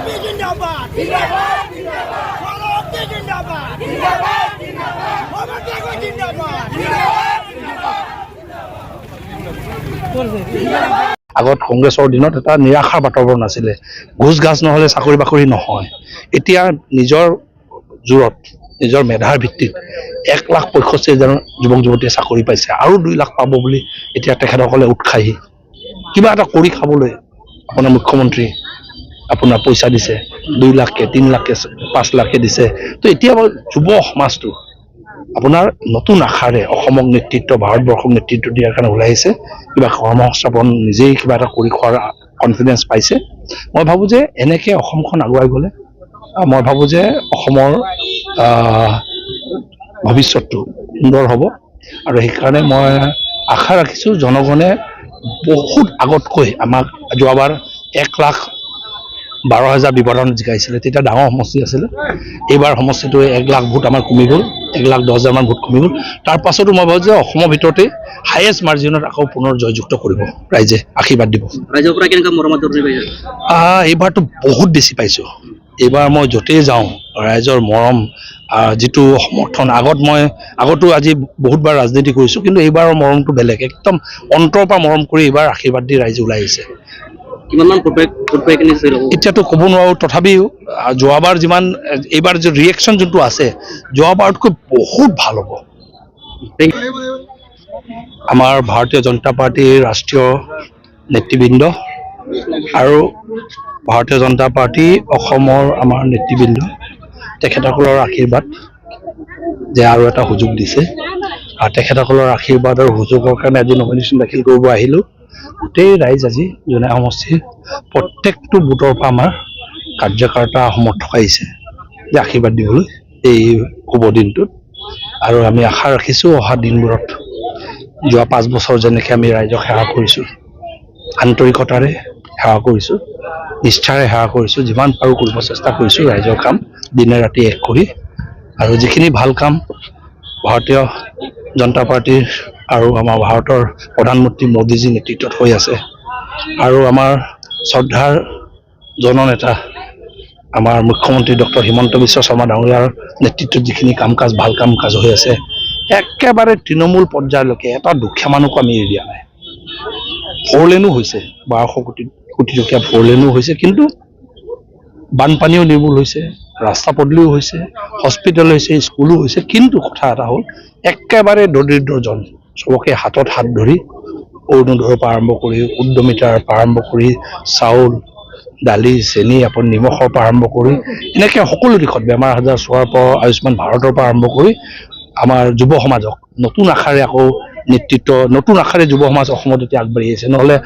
BJP জিন্দাবাদ জিন্দাবাদ জিন্দাবাদ ভাৰত জিন্দাবাদ জিন্দাবাদ জিন্দাবাদ মমতা জিন্দাবাদ জিন্দাবাদ আগত কংগ্ৰেছৰ দিনত এটা নিৰাশাৰ বাতাবৰণ আছিলে ঘোষ গাছ নহলে চাকৰি বাকৰি নহয় এতিয়া নিজৰ জোৰত নিজৰ মেধাৰ ভিত্তিত 1,65,000 যুৱক যুৱতীয়ে চাকৰি পাইছে আৰু 2 লাখ পাব বুলি এতিয়া তেখেতসকলে উৎসাহী কিবা এটা কৰি খাবলৈ আপোনাৰ মুখ্যমন্ত্ৰী আপোনাৰ পইচা দিছে 2 লাখকে 3 লাখকে 5 লাখকে দিছে তো এতিয়া যুৱ সমাজটো আপোনাৰ নতুন আশাৰে অসমক নেতৃত্ব ভাৰতবৰ্ষক নেতৃত্ব দিয়াৰ কাৰণে ওলাই আহিছে কিবা কৰ্মসংস্থাপন নিজেই কিবা এটা কৰি খোৱাৰ কনফিডেন্স পাইছে মই ভাবো যে এনেকে অসমখন আগুৱাই গ'লে মই ভাবো যে অসমৰ ভৱিষ্যতটো সুন্দৰ হ'ব আৰু সেইকাৰণে মই আশা ৰাখিছো জনগণে বহুত আগতকৈ আমাক যোৱাবাৰ 1,12,000 বিৱৰণ জিকাইছিলে তেতিয়া ডাঙৰ সমষ্টি আছিলে এইবাৰ সমষ্টিটো 1 লাখ ভোট আমাৰ কমি গ'ল 1,10,000 মান ভোট কমি গ'ল তাৰ পাছতো মই ভাবো যে অসমৰ ভিতৰতে হাইয়েষ্ট মাৰ্জিনত আকৌ পুনৰ জয়যুক্ত কৰিব ৰাইজে আশীৰ্বাদ দিব ৰাইজৰ পৰা কেনেকা মৰম আদৰণি পাইছে এইবাৰতো বহুত বেছি পাইছো এইবাৰ মই য'তেই যাওঁ ৰাইজৰ মৰম যিটো সমৰ্থন আগতো আজি বহুতবাৰ ৰাজনীতি কৰিছো কিন্তু এইবাৰৰ মৰমটো বেলেগ একদম অন্তৰৰ পৰা মৰম কৰি এইবাৰ আশীৰ্বাদ দি ৰাইজে ওলাই আহিছে কিমানমান ভোট পাই কিনে এতিয়াতো ক'ব নোৱাৰো তথাপিও যোৱাবাৰ যিমান এইবাৰ যে ৰিয়েকশ্যন যোনটো আছে যোৱাবাৰতকৈ বহুত ভাল হ'ব আমাৰ ভাৰতীয় জনতা পাৰ্টীৰ ৰাষ্ট্ৰীয় নেতৃবৃন্দ আৰু ভাৰতীয় জনতা পাৰ্টি অসমৰ আমাৰ নেতৃবৃন্দ তেখেতসকলৰ আশীৰ্বাদ যে আৰু এটা সুযোগ দিছে আৰু তেখেতসকলৰ আশীৰ্বাদ আৰু সুযোগৰ কাৰণে আজি নমিনেশ্যন দাখিল কৰিব আহিলোঁ গোটেই ৰাইজ আজি জোনাই সমষ্টিৰ প্ৰত্যেকটো বুথৰ পৰা আমাৰ কাৰ্যকৰ্তা সমৰ্থক আহিছে যে আশীৰ্বাদ দিবলৈ এই শুভ দিনটোত আৰু আমি আশা ৰাখিছোঁ অহা দিনবোৰত যোৱা 5 বছৰ যেনেকৈ আমি ৰাইজক সেৱা কৰিছোঁ আন্তৰিকতাৰে সেৱা কৰিছোঁ নিষ্ঠাৰে সেৱা কৰিছোঁ যিমান পাৰোঁ কৰিব চেষ্টা কৰিছোঁ ৰাইজৰ কাম দিনে ৰাতি এক কৰি আৰু যিখিনি ভাল কাম ভাৰতীয় জনতা পাৰ্টীৰ আৰু আমাৰ ভাৰতৰ প্ৰধানমন্ত্ৰী মোদীজী নেতৃত্বত হৈ আছে আৰু আমাৰ শ্ৰদ্ধাৰ জননেতা আমাৰ মুখ্যমন্ত্ৰী ডক্টৰ হিমন্ত বিশ্ব শৰ্মা ডাঙৰীয়াৰ নেতৃত্বত যিখিনি কাম কাজ ভাল কাম কাজ হৈ আছে একেবাৰে তৃণমূল পৰ্যায়লৈকে এটা দুখীয়া মানুহকো আমি এৰি দিয়া নাই 4 লেনো হৈছে 1200 কোটি টকীয়া 4 লেনো হৈছে কিন্তু বানপানীও নিৰ্মূল হৈছে ৰাস্তা পদূলিও হৈছে হস্পিটেল হৈছে স্কুলো হৈছে কিন্তু কথা এটা হ'ল একেবাৰে দৰিদ্ৰজন চবকে হাতত হাত ধৰি অৰুণোদয়ৰ পৰা আৰম্ভ কৰি উদ্যমিতাৰ পৰা আৰম্ভ কৰি চাউল দালি চেনি আপুনি নিমখৰ পৰা আৰম্ভ কৰি এনেকৈ সকলো দিশত বেমাৰ আজাৰ চোৱাৰ পৰা আয়ুষ্মান ভাৰতৰ পৰা আৰম্ভ কৰি আমাৰ যুৱ সমাজক নতুন আশাৰে আকৌ নেতৃত্ব নতুন আশাৰে যুৱ সমাজ অসমত এতিয়া আগবাঢ়ি আহিছে নহ'লে